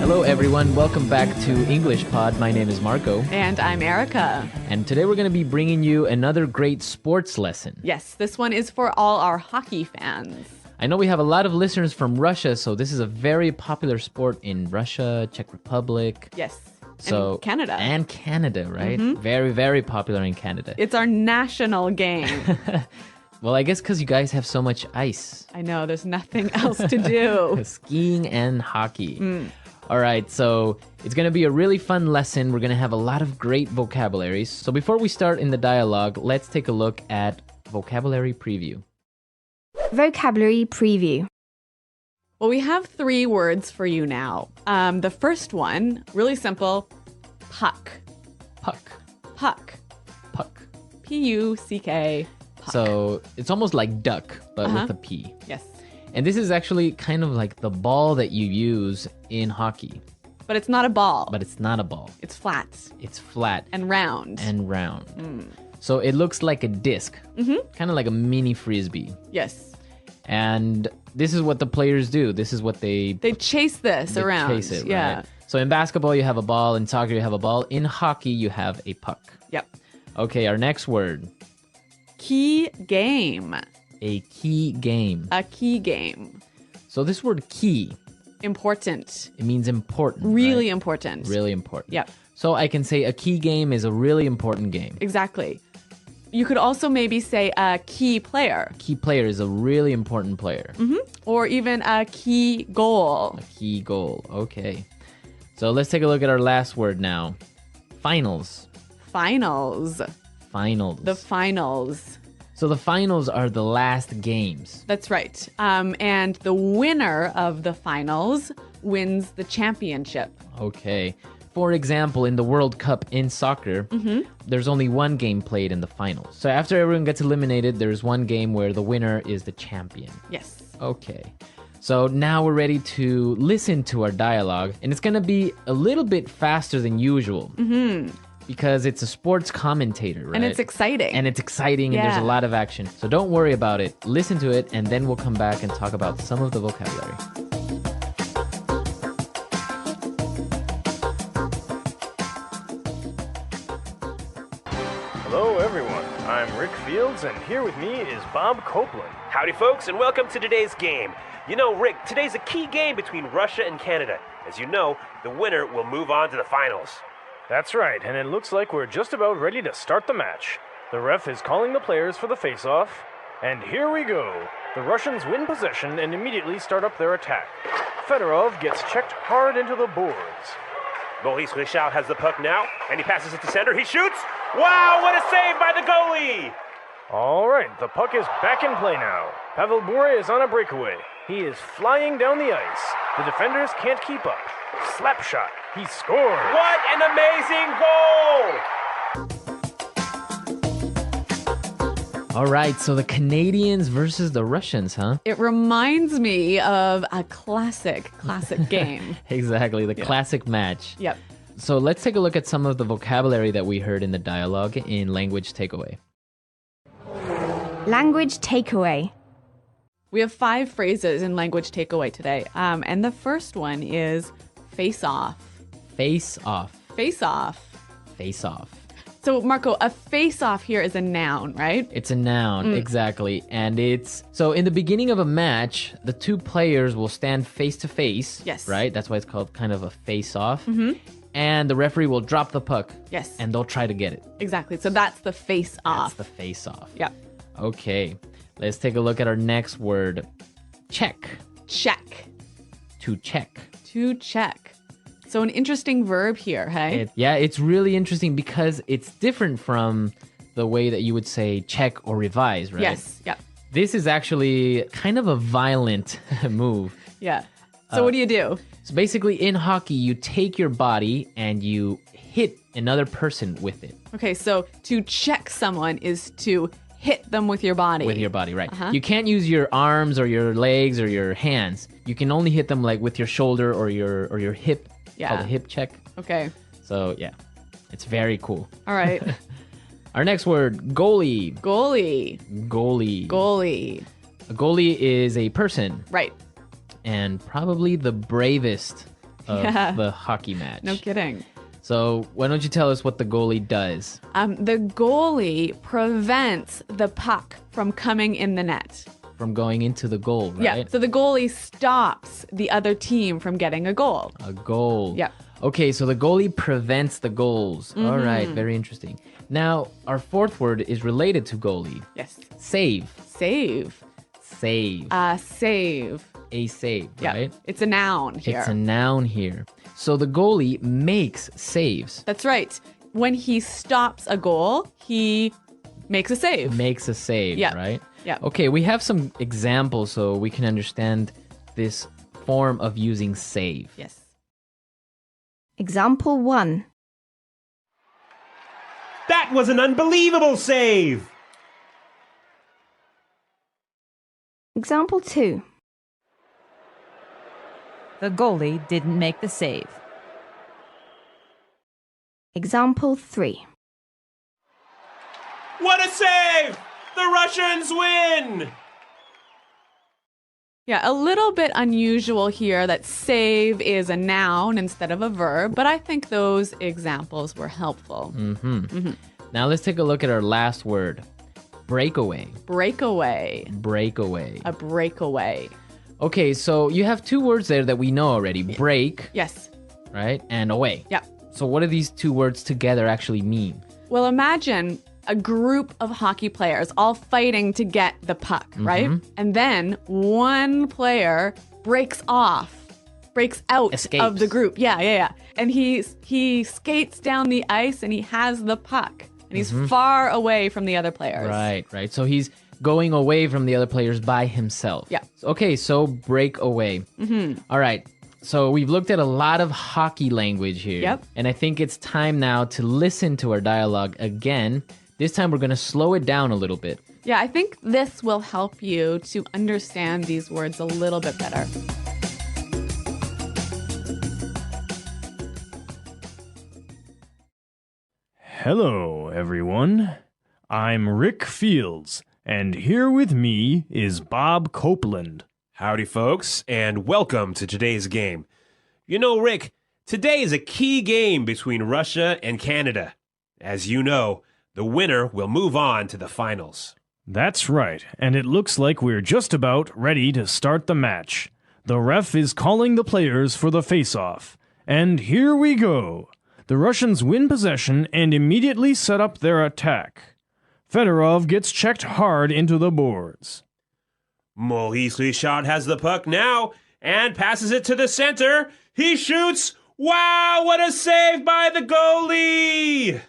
Hello everyone, welcome back to English Pod. My name is Marco. And I'm Erica. And today we're going to be bringing you another great sports lesson. Yes, this one is for all our hockey fans. I know we have a lot of listeners from Russia, so this is a very popular sport in Russia, Czech Republic. Yes, So, and Canada. And Canada, right? Very, very popular in Canada. It's our national game. Well, I guess because you guys have so much ice. I know, there's nothing else to do. Skiing and hockey. All right, so it's going to be a really fun lesson. We're going to have a lot of great vocabularies. So before we start in the dialogue, let's take a look at vocabulary preview. Vocabulary preview. Well, we have 3 words for you now. The first one, really simple, puck. Puck. Puck. Puck. P-U-C-K. Puck. So it's almost like duck, but with a P. Yes. And this is actually kind of like the ball that you use in hockey. But it's not a ball. But it's not a ball. It's flat. It's flat. And round. And round. So it looks like a disc. Kind of like a mini frisbee. Yes. And this is what the players do. This is what they chase this around. Chase it, yeah. right? So in basketball, you have a ball. In soccer, you have a ball. In hockey, you have a puck. Yep. Okay, our next word. Key game. A key game. A key game. So this word key, Important. it means important. Really right? important. Really important. Yep. So I can say a key game is a really important game. Exactly. You could also maybe say a key player. Key player is a really important player. Or even a key goal. A key goal. Okay. So let's take a look at our last word now. Finals. Finals. Finals. The finals. So the finals are the last games. That's right. And the winner of the finals wins the championship. Okay. For example, in the World Cup in soccer, there's only one game played in the finals. So after everyone gets eliminated, there's one game where the winner is the champion. Yes. Okay. So now we're ready to listen to our dialogue, and it's going to be a little bit faster than usual. Because it's a sports commentator, right? And it's exciting. And it's exciting, and there's a Yeah. lot of action. So don't worry about it. Listen to it, and then we'll come back and talk about some of the vocabulary. Hello, everyone. I'm Rick Fields, and here with me is Bob Copeland. Howdy, folks, and welcome to today's game. You know, Rick, today's a key game between Russia and Canada. As you know, the winner will move on to the finals. That's right, and it looks like we're just about ready to start the match. The ref is calling the players for the face-off, and here we go. The Russians win possession and immediately start up their attack. Fedorov gets checked hard into the boards. Maurice Richard has the puck now, and he passes it to center. He shoots! Wow, what a save by the goalie! All right, the puck is back in play now. Pavel Bure is on a breakaway. He is flying down the ice. The defenders can't keep up. Slap shot. He scored. What an amazing goal! All right, so the Canadians versus the Russians, huh? It reminds me of a classic game. Exactly, the classic match. Yep. So let's take a look at some of the vocabulary that we heard in the dialogue in Language Takeaway. Language takeaway. We have 5 phrases in language takeaway today. And the first one is face off. Face off. Face off. Face off. So, Marco, a face off here is a noun, right? It's a noun, exactly. And it's... So in the beginning of a match, the 2 players will stand face to face. Yes. Right? That's why it's called kind of a face off. And the referee will drop the puck. Yes. And they'll try to get it. Exactly. So that's the face off. That's the face off. Yep. Okay. Let's take a look at our next word. Check. Check. To check. To check. So an interesting verb here, hey? It's really interesting because it's different from the way that you would say check or revise, right? Yes. Yep. This is actually kind of a violent move. Yeah. So what do you do? So basically in hockey, you take your body and you hit another person with it. Okay, so to check someone is to hit them with your body. With your body, right. You can't use your arms or your legs or your hands. You can only hit them like with your shoulder or your hip. Yeah. Called a hip check. Okay. So yeah, it's very cool. All right. Our next word, goalie. Goalie. Goalie. Goalie. A goalie is a person. Right. And probably the bravest of Yeah. the hockey match. No kidding. So why don't you tell us what the goalie does? The goalie prevents the puck from coming in the net. From going into the goal, right? Yeah. So the goalie stops the other team from getting a goal. A goal. Yeah. Okay, so the goalie prevents the goals. All right, very interesting. Now, our fourth word is related to goalie. Yes. Save. Save. Save. Save. A save, Yeah. right? It's a noun here. It's a noun here. So the goalie makes saves. That's right. When he stops a goal, he makes a save. Makes a save, Yeah. right? Yeah. Okay, we have some examples so we can understand this form of using save. Yes. Example 1. That was an unbelievable save! Example 2. The goalie didn't make the save. Example 3. What a save! The Russians win! Yeah, a little bit unusual here that save is a noun instead of a verb, but I think those examples were helpful. Now let's take a look at our last word. Breakaway. Breakaway. Breakaway. A breakaway. Okay, so you have two words there that we know already. Break, Yes. right? And away. Yeah. So what do these two words together actually mean? Well, imagine a group of hockey players all fighting to get the puck, right? And then one player breaks out Escapes. of the group. Yeah. And he skates down the ice and he has the puck. And he's far away from the other players. Right. So he's going away from the other players by himself. Yeah. Okay, so break away. All right. So we've looked at a lot of hockey language here. Yep. And I think it's time now to listen to our dialogue again. This time we're going to slow it down a little bit. Yeah, I think this will help you to understand these words a little bit better. Hello, everyone. I'm Rick Fields, and here with me is Bob Copeland. Howdy, folks, and welcome to today's game. You know, Rick, today is a key game between Russia and Canada. As you know, the winner will move on to the finals. That's right, and it looks like we're just about ready to start the match. The ref is calling the players for the face-off. And here we go. The Russians win possession and immediately set up their attack. Fedorov gets checked hard into the boards. Maurice Richard has the puck now and passes it to the center. He shoots. Wow, what a save by the goalie!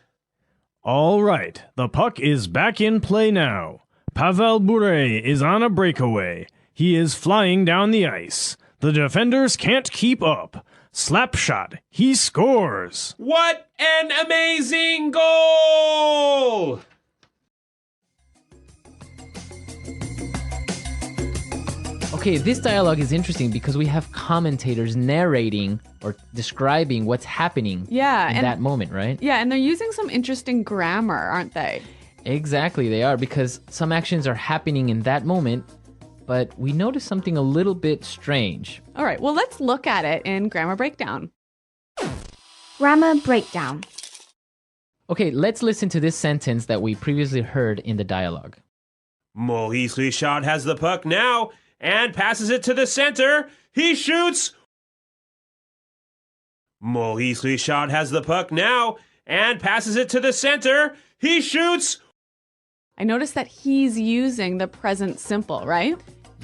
All right, the puck is back in play now. Pavel Bure is on a breakaway. He is flying down the ice. The defenders can't keep up. Slap shot. He scores. What an amazing goal! Okay, this dialogue is interesting because we have commentators narrating or describing what's happening in that moment, right? Yeah, and they're using some interesting grammar, aren't they? Exactly, they are, because some actions are happening in that moment, but we notice something a little bit strange. All right, well, let's look at it in Grammar Breakdown. Grammar breakdown. Okay, let's listen to this sentence that we previously heard in the dialogue. Maurice Richard has the puck now and passes it to the center. He shoots. Maurice Richard has the puck now and passes it to the center. He shoots. I noticed that he's using the present simple, right?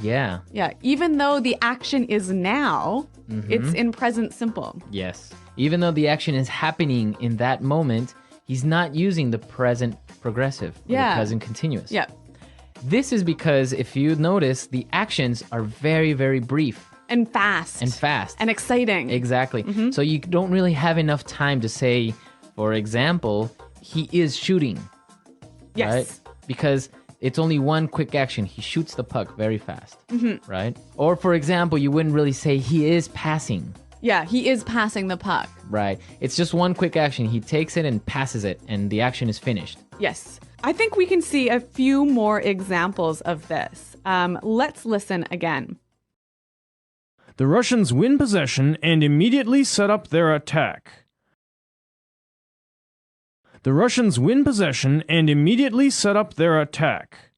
Yeah, Yeah, even though the action is now, it's in present simple. yes. Even though the action is happening in that moment, he's not using the present progressive, or the present continuous. Yeah. This is because, if you notice, the actions are very, very brief And fast. and fast. And exciting. Exactly. So you don't really have enough time to say, for example, he is shooting. Yes. Right? Because it's only one quick action. He shoots the puck very fast. Right? Or, for example, you wouldn't really say he is passing. Yeah, he is passing the puck. Right? It's just one quick action. He takes it and passes it, and the action is finished. Yes. I think we can see a few more examples of this. Let's listen again. The Russians win possession and immediately set up their attack. The Russians win possession and immediately set up their attack.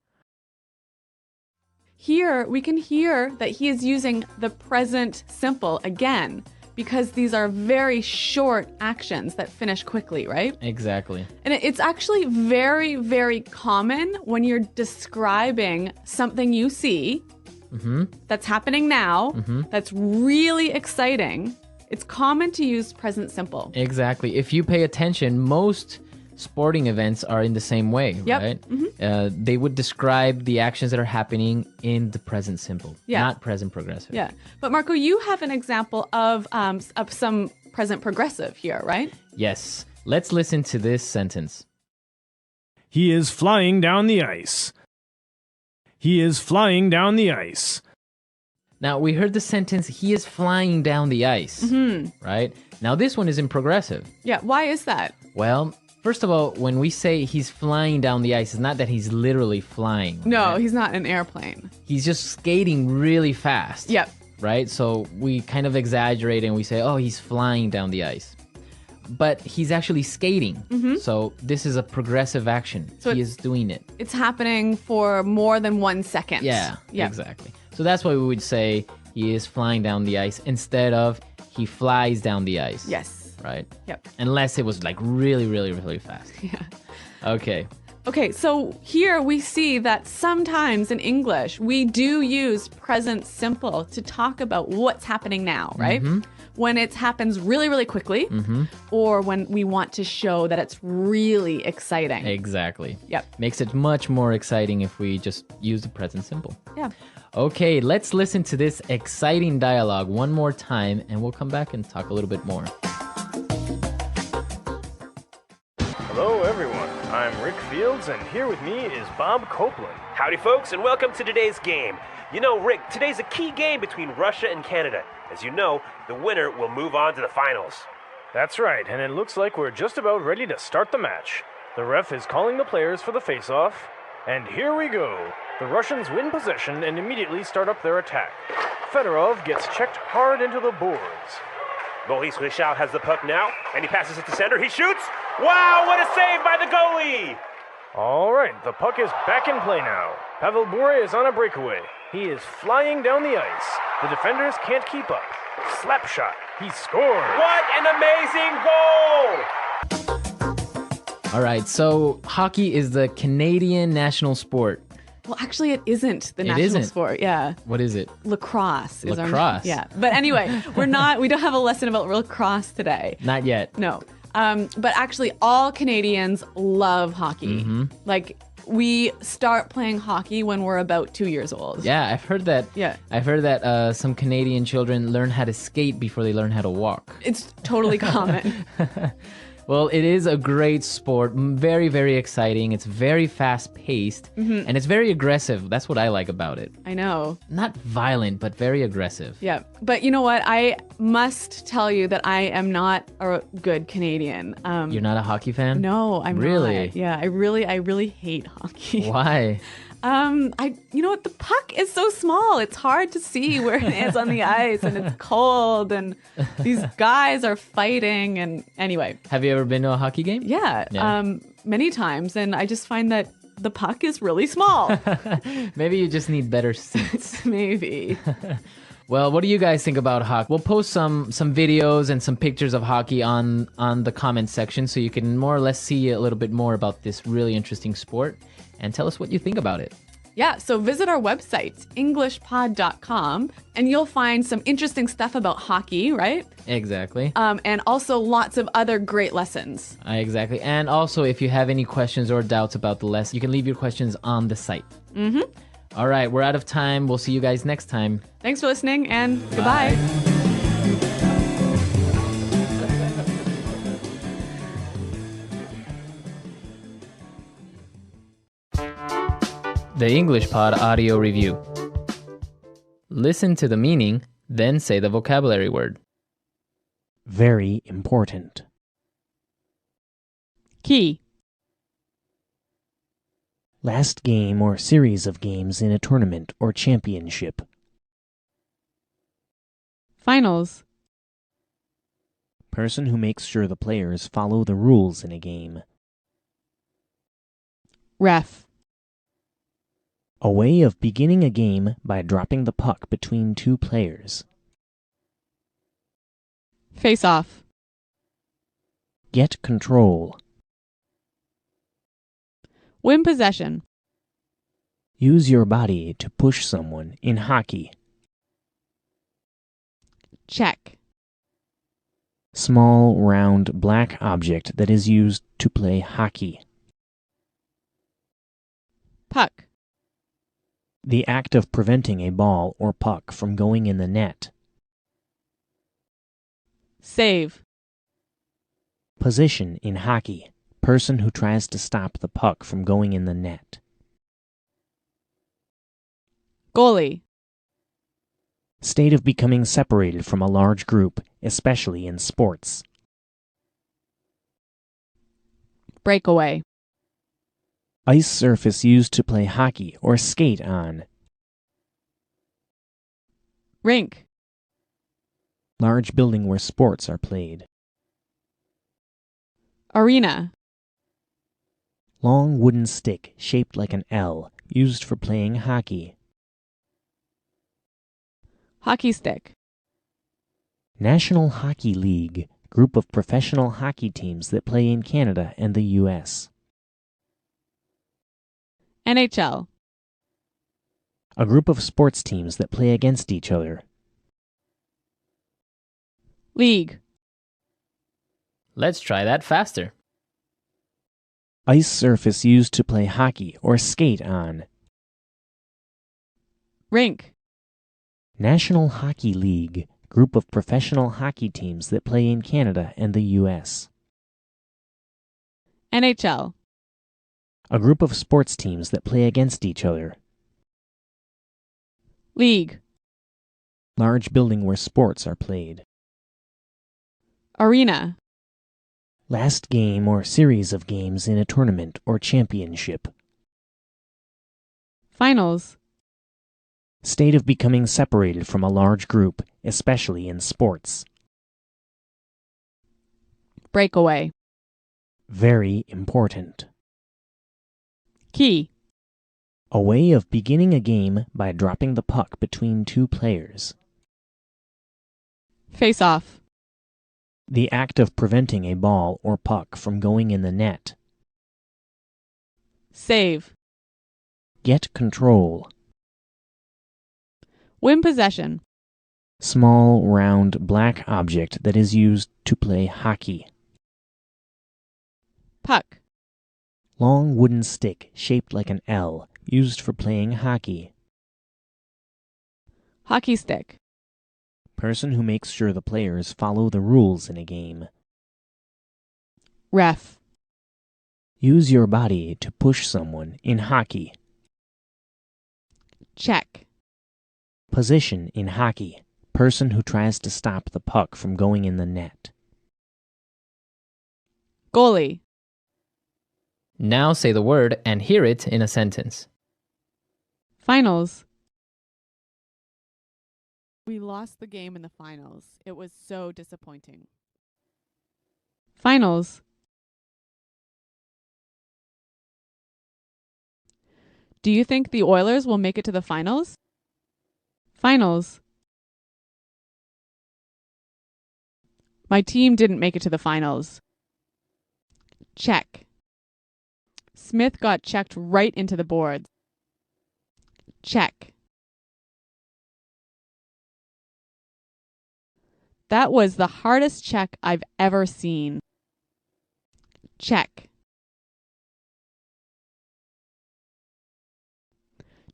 Here, we can hear that he is using the present simple again, because these are very short actions that finish quickly, right? Exactly. And it's actually very, very common when you're describing something you see that's happening now, that's really exciting. It's common to use present simple. Exactly. If you pay attention, most sporting events are in the same way, right? They would describe the actions that are happening in the present simple, not present progressive. Yeah. But Marco, you have an example of some present progressive here, right? Yes. Let's listen to this sentence. He is flying down the ice. He is flying down the ice. Now, we heard the sentence, he is flying down the ice, right? Now, this one is in progressive. Yeah. Why is that? Well, first of all, when we say he's flying down the ice, it's not that he's literally flying. No, right? he's not an airplane. He's just skating really fast. Yep. Right? So we kind of exaggerate and we say, oh, he's flying down the ice. But he's actually skating. So this is a progressive action. So he is doing it. It's happening for more than 1 second. Yeah, exactly. So that's why we would say he is flying down the ice instead of he flies down the ice. Yes. Right? Yep. Unless it was like really, really, really fast. Yeah. Okay. Okay, so here we see that sometimes in English, we do use present simple to talk about what's happening now, right? When it happens really, really quickly, or when we want to show that it's really exciting. Exactly. Yep. Makes it much more exciting if we just use the present simple. Yeah. Okay, let's listen to this exciting dialogue one more time, and we'll come back and talk a little bit more. Hello, everyone. I'm Rick Fields, and here with me is Bob Copeland. Howdy, folks, and welcome to today's game. You know, Rick, today's a key game between Russia and Canada. As you know, the winner will move on to the finals. That's right, and it looks like we're just about ready to start the match. The ref is calling the players for the face-off, and here we go. The Russians win possession and immediately start up their attack. Fedorov gets checked hard into the boards. Maurice Richard has the puck now, and he passes it to center. He shoots! Wow, what a save by the goalie! All right, the puck is back in play now. Pavel Bure is on a breakaway. He is flying down the ice. The defenders can't keep up. Slap shot. He scored. What an amazing goal! All right, so hockey is the Canadian national sport. Well, actually, it isn't the national isn't. sport. Yeah. What is it? Lacrosse is our Lacrosse. Yeah. But anyway, we don't have a lesson about lacrosse today. Not yet. No. But actually, all Canadians love hockey. Like, we start playing hockey when we're about 2 years old. Yeah, I've heard that. Yeah. I've heard that some Canadian children learn how to skate before they learn how to walk. It's totally common. Well, it is a great sport. Very, very exciting. It's very fast-paced, and it's very aggressive. That's what I like about it. I know. Not violent, but very aggressive. Yeah. But you know what? I must tell you that I am not a good Canadian. You're not a hockey fan? No, I'm Really? not. Yeah, I really hate hockey. Why? You know what? The puck is so small. It's hard to see where it is on the ice, and it's cold, and these guys are fighting. And anyway, Have you ever been to a hockey game? yeah. Many times, and I just find that the puck is really small. Maybe you just need better seats. Maybe. Well, what do you guys think about hockey? We'll post some videos and some pictures of hockey on the comment section so you can more or less see a little bit more about this really interesting sport and tell us what you think about it. Yeah, so visit our website, englishpod.com, and you'll find some interesting stuff about hockey, right? Exactly. And also lots of other great lessons. Exactly. And also, if you have any questions or doubts about the lesson, you can leave your questions on the site. All right, we're out of time. We'll see you guys next time. Thanks for listening, and goodbye. The English Pod Audio Review. Listen to the meaning, then say the vocabulary word. Very important. Key. Last game or series of games in a tournament or championship. Finals. Person who makes sure the players follow the rules in a game. Ref. A way of beginning a game by dropping the puck between two players. Face off. Get control. Win possession. Use your body to push someone in hockey. Check. Small, round, black object that is used to play hockey. Puck. The act of preventing a ball or puck from going in the net. Save. Position in hockey. Person who tries to stop the puck from going in the net. Goalie. State of becoming separated from a large group, especially in sports. Breakaway. Ice surface used to play hockey or skate on. Rink. Large building where sports are played. Arena. Long wooden stick shaped like an L, used for playing hockey. Hockey stick. National Hockey League, group of professional hockey teams that play in Canada and the U.S. NHL. A group of sports teams that play against each other. League. Let's try that faster. Ice surface used to play hockey or skate on. Rink. National Hockey League, group of professional hockey teams that play in Canada and the U.S. NHL. A group of sports teams that play against each other. League. Large building where sports are played. Arena. Last game or series of games in a tournament or championship. Finals. State of becoming separated from a large group, especially in sports. Breakaway. Very important. Key. A way of beginning a game by dropping the puck between two players. Face off. The act of preventing a ball or puck from going in the net. Save. Get control. Win possession. Small, round, black object that is used to play hockey. Puck. Long wooden stick shaped like an L, used for playing hockey. Hockey stick. Person who makes sure the players follow the rules in a game. Ref. Use your body to push someone in hockey. Check. Position in hockey. Person who tries to stop the puck from going in the net. Goalie. Now say the word and hear it in a sentence. Finals. We lost the game in the finals. It was so disappointing. Finals. Do you think the Oilers will make it to the finals? Finals. My team didn't make it to the finals. Check. Smith got checked right into the boards. Check. That was the hardest check I've ever seen. Check.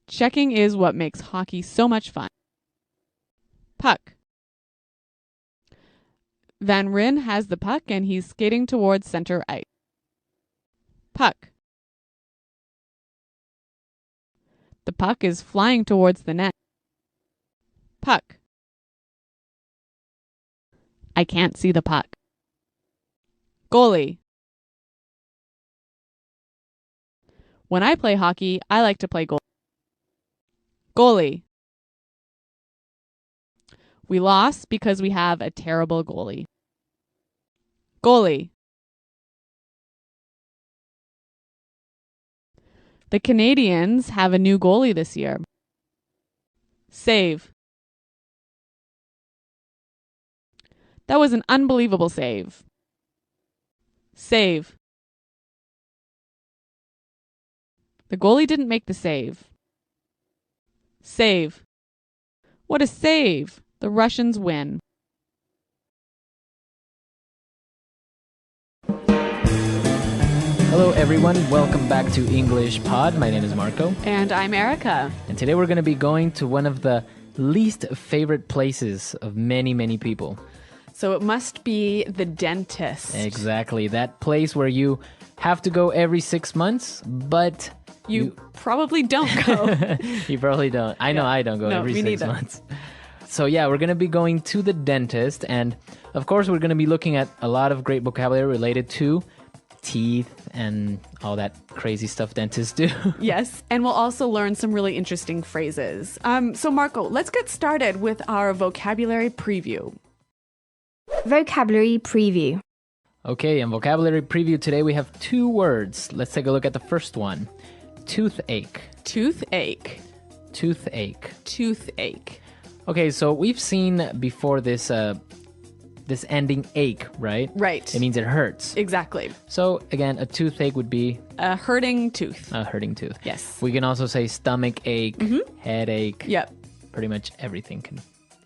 Checking is what makes hockey so much fun. Puck. Van Ryn has the puck and he's skating towards center ice. Puck. The puck is flying towards the net. Puck. I can't see the puck. Goalie. When I play hockey, I like to play goalie. Goalie. We lost because we have a terrible goalie. Goalie. The Canadians have a new goalie this year. Save. That was an unbelievable save. Save. The goalie didn't make the save. Save. What a save! The Russians win. Hello, everyone. Welcome back to English Pod. My name is Marco. And I'm Erica. And today we're going to be going to one of the least favorite places of many, many people. So it must be the dentist. Exactly. That place where you have to go every 6 months, but You probably don't go. You probably don't. I know I don't go every 6 months. So yeah, we're going to be going to the dentist. And of course, we're going to be looking at a lot of great vocabulary related to teeth and all that crazy stuff dentists do. Yes, and we'll also learn some really interesting phrases. So Marco, let's get started with our vocabulary preview. Vocabulary preview. Okay, in vocabulary preview today we have 2 words. Let's take a look at the first one. Toothache. Toothache. Toothache. Toothache. Okay, so we've seen before this this ending ache, right? Right. It means it hurts. Exactly. So again, a toothache would be A hurting tooth. a hurting tooth. Yes. We can also say stomach ache, headache. Yep. Pretty much everything can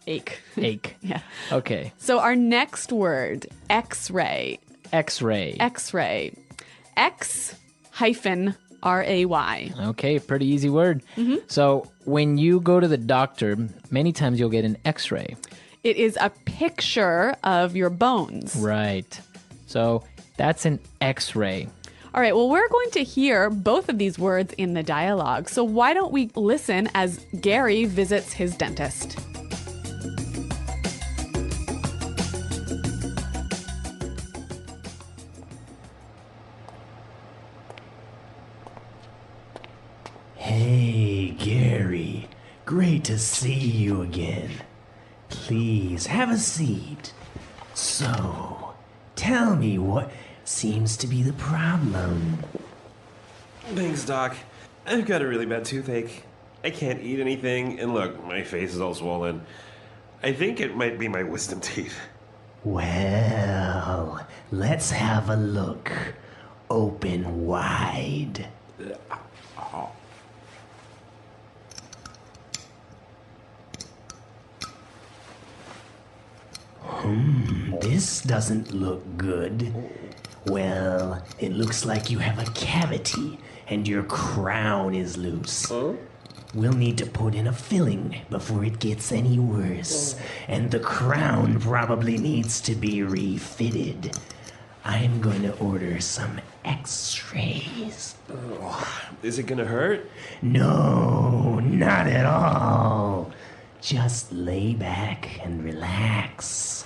Ache. ache. Yeah. Okay. So our next word, X-ray. X-ray. X-ray. X-ray. Okay, pretty easy word. So when you go to the doctor, many times you'll get an X-ray. It is a picture of your bones. Right. So that's an X-ray. All right, well, we're going to hear both of these words in the dialogue. So why don't we listen as Gary visits his dentist? Hey, Gary. Great to see you again. Please, have a seat. So, tell me what seems to be the problem. Thanks, Doc. I've got a really bad toothache. I can't eat anything, and look, my face is all swollen. I think it might be my wisdom teeth. Well, let's have a look. Open wide. This doesn't look good. Well, it looks like you have a cavity and your crown is loose. We'll need to put in a filling before it gets any worse. And the crown probably needs to be refitted. I'm going to order some x-rays. Is it gonna hurt? No, not at all. Just lay back and relax.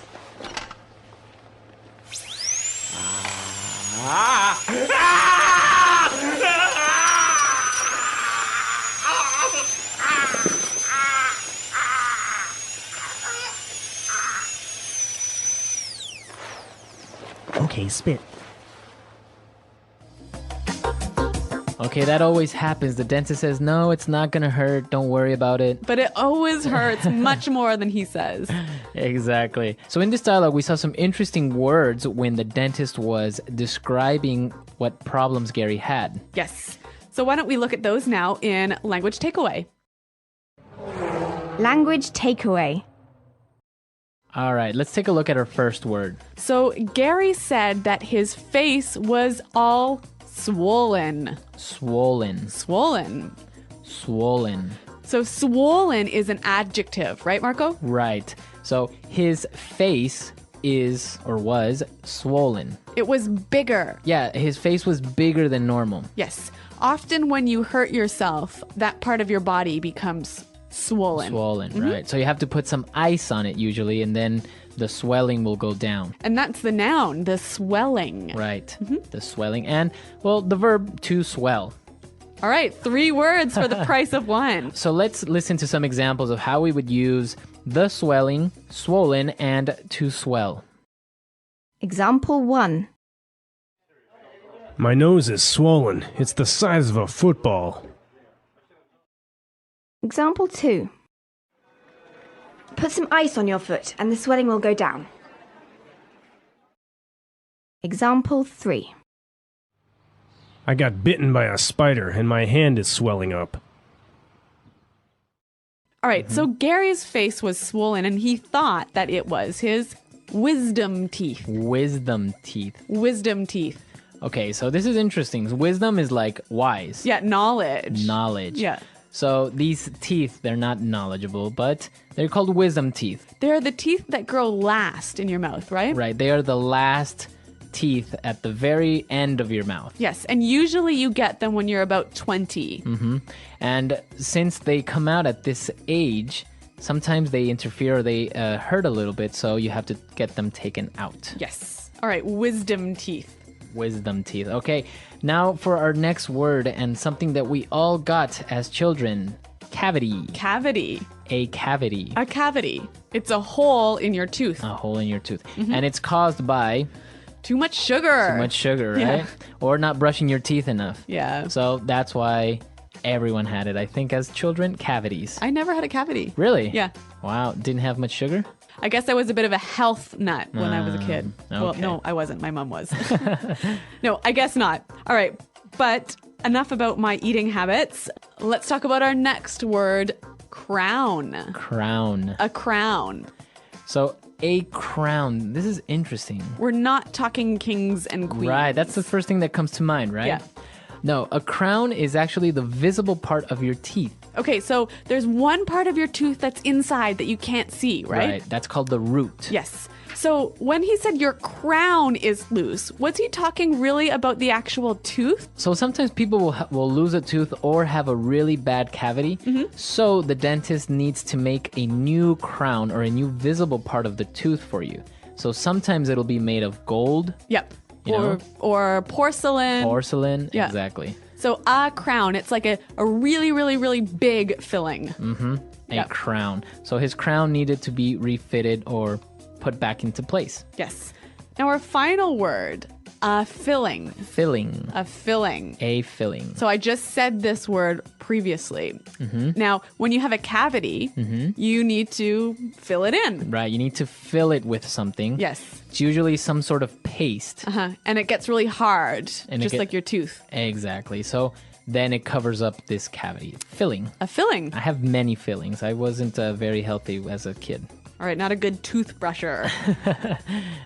Okay, spit. Okay, that always happens. The dentist says, no, it's not going to hurt. Don't worry about it. But it always hurts much more than he says. Exactly. So in this dialogue, we saw some interesting words when the dentist was describing what problems Gary had. Yes. So why don't we look at those now in language takeaway? Language takeaway. All right, let's take a look at our first word. So Gary said that his face was all swollen. Swollen. Swollen. Swollen. So swollen is an adjective, right, Marco? Right. So his face is or was swollen. It was bigger. Yeah, his face was bigger than normal. Yes. Often when you hurt yourself, that part of your body becomes swollen. Swollen, right. So you have to put some ice on it usually, and then the swelling will go down. And that's the noun, the swelling. Right. The swelling. And, well, the verb to swell. All right, 3 words for the price of 1. So let's listen to some examples of how we would use the swelling, swollen, and to swell. Example 1. My nose is swollen. It's the size of a football. Example 2. Put some ice on your foot and the swelling will go down. Example 3. I got bitten by a spider and my hand is swelling up. All right, so Gary's face was swollen and he thought that it was his wisdom teeth. Wisdom teeth. Wisdom teeth. Okay, so this is interesting. Wisdom is like wise. Yeah, knowledge. Knowledge. Yeah. So these teeth, they're not knowledgeable, but they're called wisdom teeth. They're the teeth that grow last in your mouth, right? Right. They are the last teeth at the very end of your mouth. Yes, and usually you get them when you're about 20. And since they come out at this age, sometimes they interfere or they hurt a little bit, so you have to get them taken out. Yes. All right, wisdom teeth. Wisdom teeth. Okay, now for our next word and something that we all got as children. Cavity. Cavity. A cavity. A cavity. It's a hole in your tooth. A hole in your tooth. And it's caused by Too much sugar. too much sugar, right? Yeah. Or not brushing your teeth enough. Yeah. So that's why everyone had it, I think, as children. Cavities. I never had a cavity. Really? Yeah. Wow. Didn't have much sugar? I guess I was a bit of a health nut when I was a kid. Well, okay. no, I wasn't. My mom was. No, I guess not. All right. But enough about my eating habits. Let's talk about our next word, crown. Crown. A crown. So a crown. This is interesting. We're not talking kings and queens. Right. That's the first thing that comes to mind, right? Yeah. No, a crown is actually the visible part of your teeth. Okay, so there's one part of your tooth that's inside that you can't see, right? That's called the root. Yes. So when he said your crown is loose, was he talking really about the actual tooth? So sometimes people will lose a tooth or have a really bad cavity. So the dentist needs to make a new crown or a new visible part of the tooth for you. So sometimes it'll be made of gold. Yep. You know? Or porcelain. Porcelain. Yeah. Exactly. So a crown, it's like a really, really, really big filling. A crown. So his crown needed to be refitted or put back into place. Yes. Now our final word, a filling. Filling. A filling. A filling. So I just said this word previously. Now, when you have a cavity, you need to fill it in. Right. You need to fill it with something. Yes. It's usually some sort of paste. And it gets really hard, And just like your tooth. Exactly. So then it covers up this cavity. Filling. A filling. I have many fillings. I wasn't very healthy as a kid. All right, not a good toothbrusher.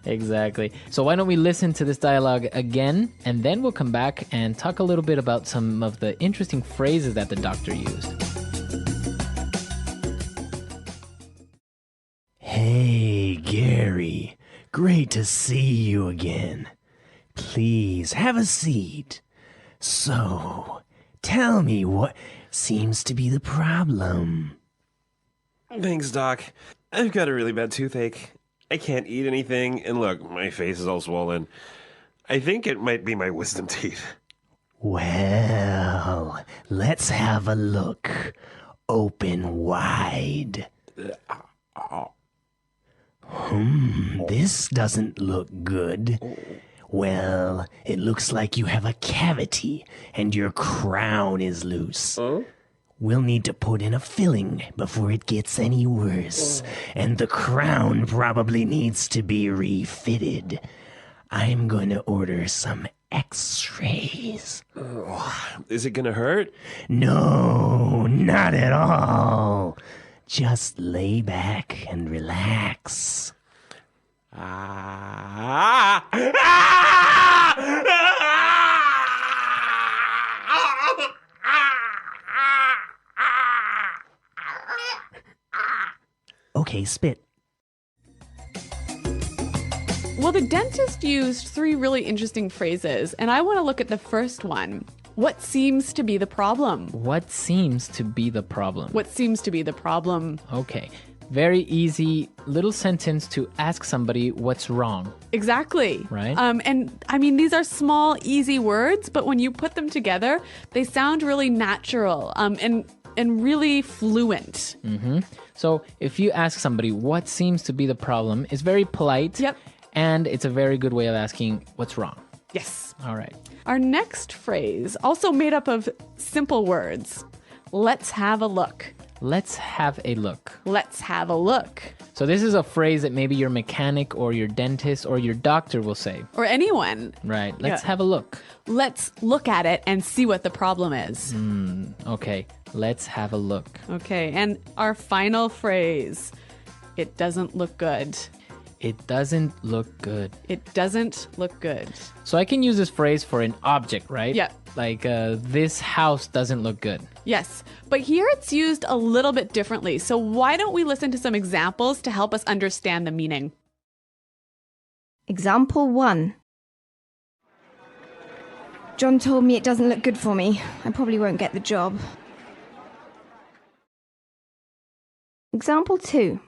Exactly. So why don't we listen to this dialogue again, and then we'll come back and talk a little bit about some of the interesting phrases that the doctor used. Hey, Gary. Great to see you again. Please, have a seat. So, tell me what seems to be the problem. Thanks, Doc. I've got a really bad toothache. I can't eat anything, and look, my face is all swollen. I think it might be my wisdom teeth. Well, let's have a look. Open wide. This doesn't look good. Well, it looks like you have a cavity and your crown is loose. We'll need to put in a filling before it gets any worse. And the crown probably needs to be refitted. I'm going to order some x-rays. Is it gonna hurt? No, not at all. Just lay back and relax. Okay, spit. Well, the dentist used 3 really interesting phrases, and I want to look at the first one. What seems to be the problem? What seems to be the problem? What seems to be the problem? Okay. Very easy little sentence to ask somebody what's wrong. Exactly. Right. And I mean, these are small, easy words, but when you put them together, they sound really natural. And and really fluent. So if you ask somebody what seems to be the problem, it's very polite. Yep. And it's a very good way of asking what's wrong. Yes. All right. Our next phrase, also made up of simple words. Let's have a look. Let's have a look. Let's have a look. So this is a phrase that maybe your mechanic or your dentist or your doctor will say. Or anyone. Right. Let's Yeah. have a look. Let's look at it and see what the problem is. Okay. Let's have a look. Okay, and our final phrase. It doesn't look good. It doesn't look good. It doesn't look good. So I can use this phrase for an object, right? Yeah. Like this house doesn't look good. Yes, but here it's used a little bit differently. So why don't we listen to some examples to help us understand the meaning? Example 1. John told me it doesn't look good for me. I probably won't get the job. Example 2.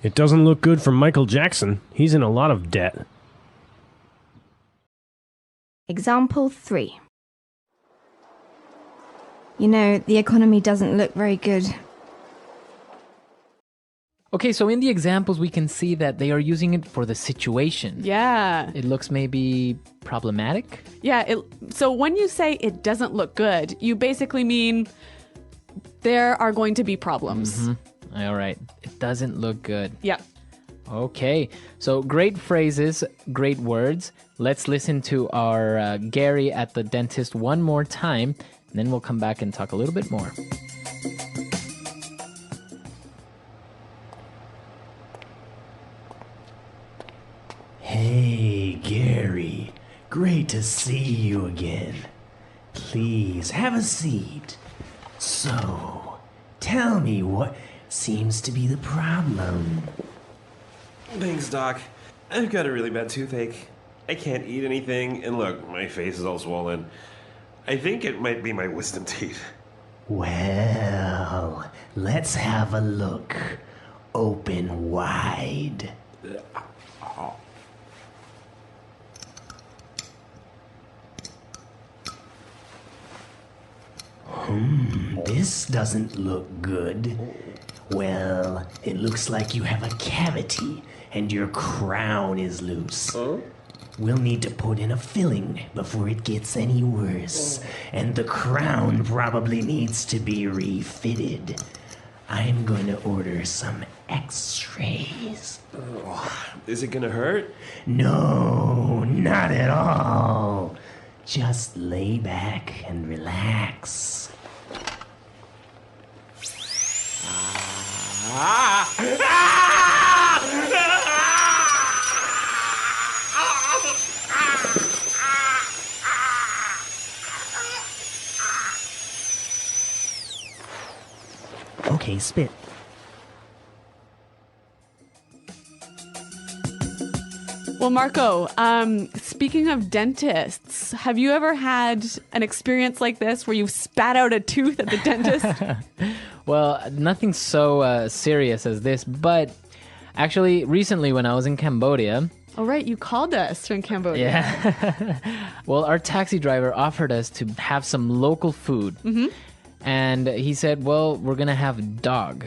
It doesn't look good for Michael Jackson. He's in a lot of debt. Example 3. You know, the economy doesn't look very good. Okay, so in the examples, we can see that they are using it for the situation. Yeah. It looks maybe problematic. Yeah, so when you say it doesn't look good, you basically mean there are going to be problems. All right. It doesn't look good. Yeah. Okay. So great phrases, great words. Let's listen to our Gary at the dentist one more time, and then we'll come back and talk a little bit more. Hey, Gary. Great to see you again. Please, have a seat. So, tell me what seems to be the problem. Thanks, Doc. I've got a really bad toothache. I can't eat anything, and look, my face is all swollen. I think it might be my wisdom teeth. Well, let's have a look. Open wide. This doesn't look good. Well, it looks like you have a cavity and your crown is loose. We'll need to put in a filling before it gets any worse. And the crown probably needs to be refitted. I'm going to order some x-rays. Is it gonna hurt? No, not at all. Just lay back and relax. Okay, spit. Well, Marco, speaking of dentists, have you ever had an experience like this where you spat out a tooth at the dentist? Well, nothing so serious as this, but actually recently when I was in Cambodia... Oh, right, you called us from Cambodia. Yeah. Well, our taxi driver offered us to have some local food. And he said, well, we're going to have dog.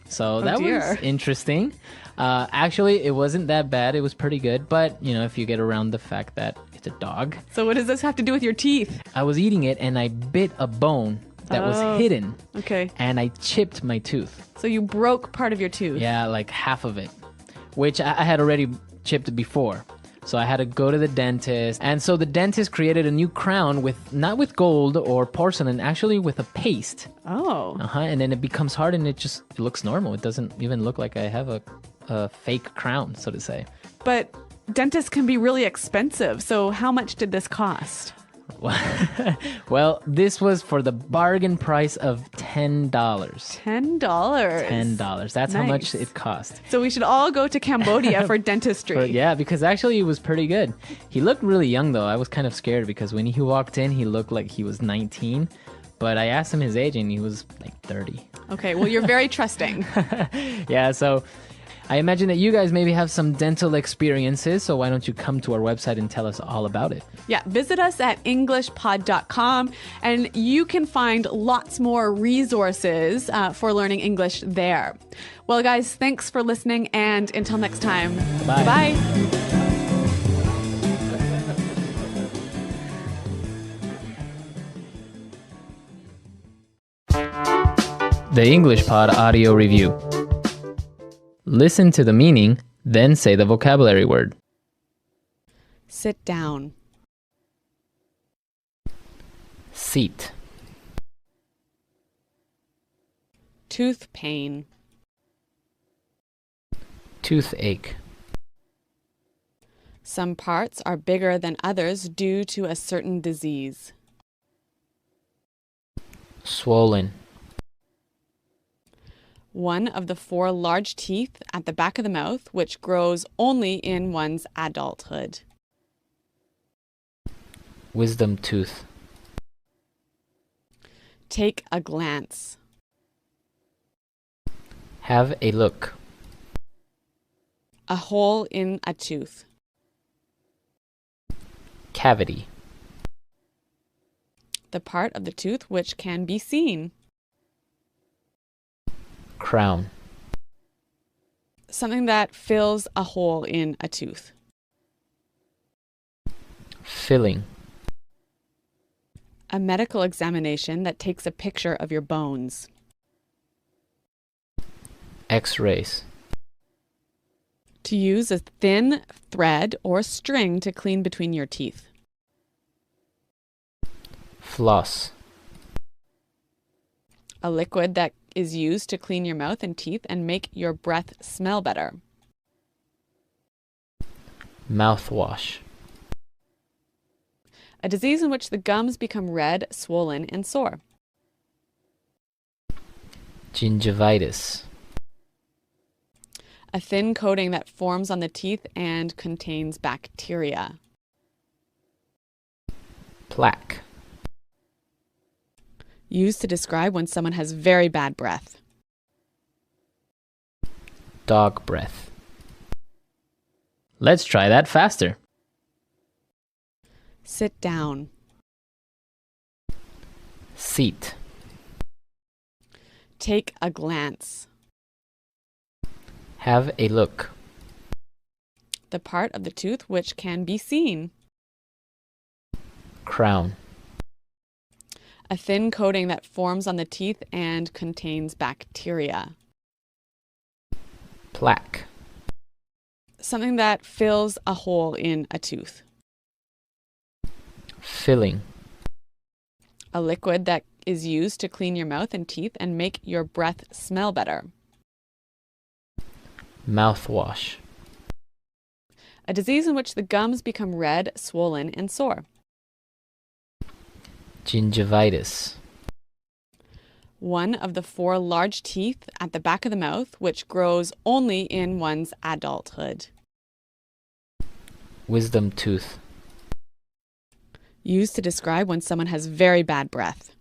So that was interesting. Actually, it wasn't that bad. It was pretty good. But, you know, if you get around the fact that it's a dog. So what does this have to do with your teeth? I was eating it and I bit a bone that was hidden. Okay. And I chipped my tooth. So you broke part of your tooth. Yeah, like half of it, which I had already chipped before. So I had to go to the dentist. And so the dentist created a new crown with, not with gold or porcelain, actually with a paste. Oh. And then it becomes hard and it looks normal. It doesn't even look like I have a fake crown, so to say. But dentists can be really expensive. So how much did this cost? Well, this was for the bargain price of $10. $10. $10. That's how much it cost. So we should all go to Cambodia for dentistry. Yeah, because actually it was pretty good. He looked really young, though. I was kind of scared because when he walked in, he looked like he was 19. But I asked him his age, and he was like 30. Okay, well, you're very trusting. Yeah, so I imagine that you guys maybe have some dental experiences, so why don't you come to our website and tell us all about it? Yeah, visit us at englishpod.com and you can find lots more resources for learning English there. Well, guys, thanks for listening, and until next time, Bye. Bye. The English Pod Audio Review. Listen to the meaning, then say the vocabulary word. Sit down. Seat. Tooth pain. Toothache. Some parts are bigger than others due to a certain disease. Swollen. One of the 4 large teeth at the back of the mouth, which grows only in one's adulthood. Wisdom tooth. Take a glance. Have a look. A hole in a tooth. Cavity. The part of the tooth which can be seen. Crown. Something that fills a hole in a tooth. Filling. A medical examination that takes a picture of your bones. X-rays. To use a thin thread or string to clean between your teeth. Floss. A liquid that is used to clean your mouth and teeth and make your breath smell better. Mouthwash. A disease in which the gums become red, swollen, and sore. Gingivitis. A thin coating that forms on the teeth and contains bacteria. Plaque. Used to describe when someone has very bad breath. Dog breath. Let's try that faster. Sit down. Seat. Take a glance. Have a look. The part of the tooth which can be seen. Crown. A thin coating that forms on the teeth and contains bacteria. Plaque. Something that fills a hole in a tooth. Filling. A liquid that is used to clean your mouth and teeth and make your breath smell better. Mouthwash. A disease in which the gums become red, swollen, and sore. Gingivitis. One of the 4 large teeth at the back of the mouth, which grows only in one's adulthood. Wisdom tooth. Used to describe when someone has very bad breath.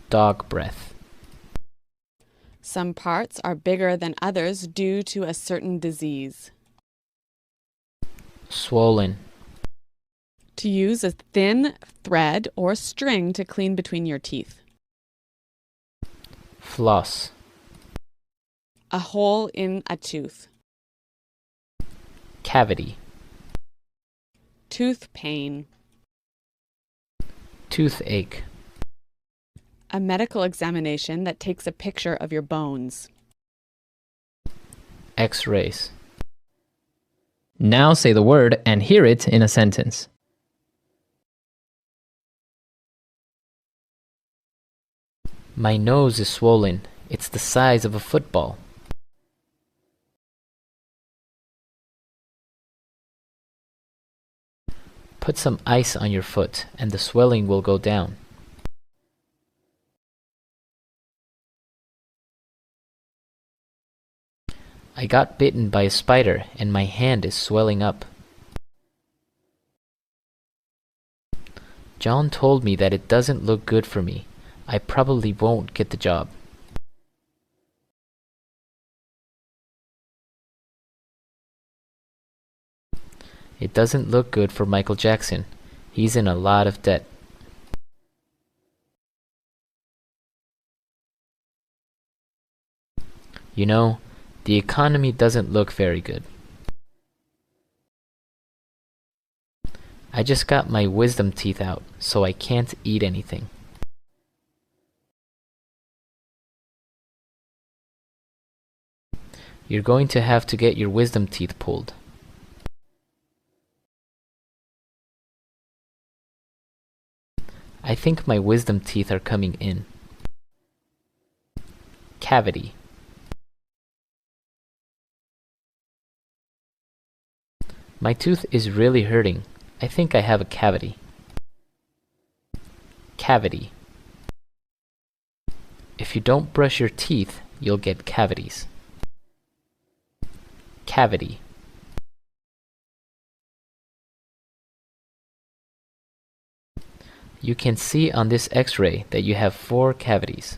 Dog breath. Some parts are bigger than others due to a certain disease. Swollen. To use a thin thread or string to clean between your teeth. Floss. A hole in a tooth. Cavity. Tooth pain. Toothache. A medical examination that takes a picture of your bones. X-rays. Now say the word and hear it in a sentence. My nose is swollen. It's the size of a football. Put some ice on your foot and the swelling will go down. I got bitten by a spider and my hand is swelling up. John told me that it doesn't look good for me. I probably won't get the job. It doesn't look good for Michael Jackson. He's in a lot of debt. You know, the economy doesn't look very good. I just got my wisdom teeth out, so I can't eat anything. You're going to have to get your wisdom teeth pulled. I think my wisdom teeth are coming in. Cavity. My tooth is really hurting. I think I have a cavity. Cavity. If you don't brush your teeth, you'll get cavities. Cavity. You can see on this X-ray that you have 4 cavities.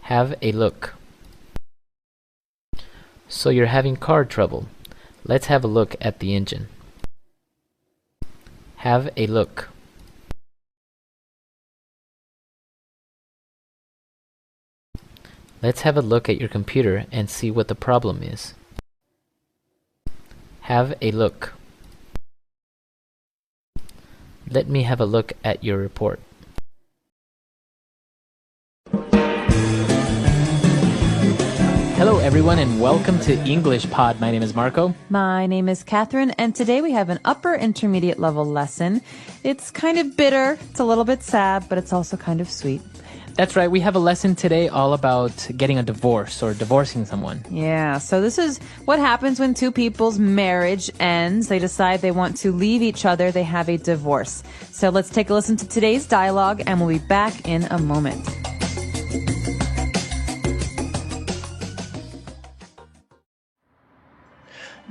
Have a look. So you're having car trouble. Let's have a look at the engine. Have a look. Let's have a look at your computer and see what the problem is. Have a look. Let me have a look at your report. Hello everyone and welcome to English Pod. My name is Marco. My name is Catherine, and today we have an upper intermediate level lesson. It's kind of bitter, it's a little bit sad, but it's also kind of sweet. That's right, we have a lesson today all about getting a divorce or divorcing someone. Yeah, so this is what happens when two people's marriage ends. They decide they want to leave each other. They have a divorce. So let's take a listen to today's dialogue, and we'll be back in a moment.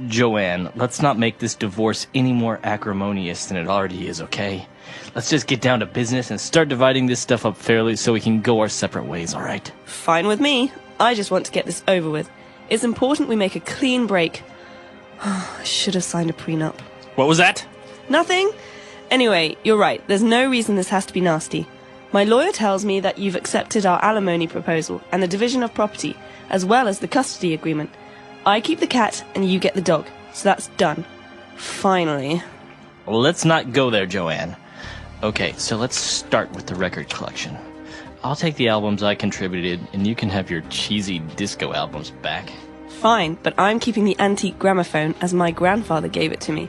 Joanne, let's not make this divorce any more acrimonious than it already is, okay? Let's just get down to business and start dividing this stuff up fairly so we can go our separate ways, alright? Fine with me. I just want to get this over with. It's important we make a clean break. I should have signed a prenup. What was that? Nothing. Anyway, you're right. There's no reason this has to be nasty. My lawyer tells me that you've accepted our alimony proposal and the division of property, as well as the custody agreement. I keep the cat and you get the dog. So that's done. Finally. Well, let's not go there, Joanne. Okay, so let's start with the record collection. I'll take the albums I contributed, and you can have your cheesy disco albums back. Fine, but I'm keeping the antique gramophone as my grandfather gave it to me.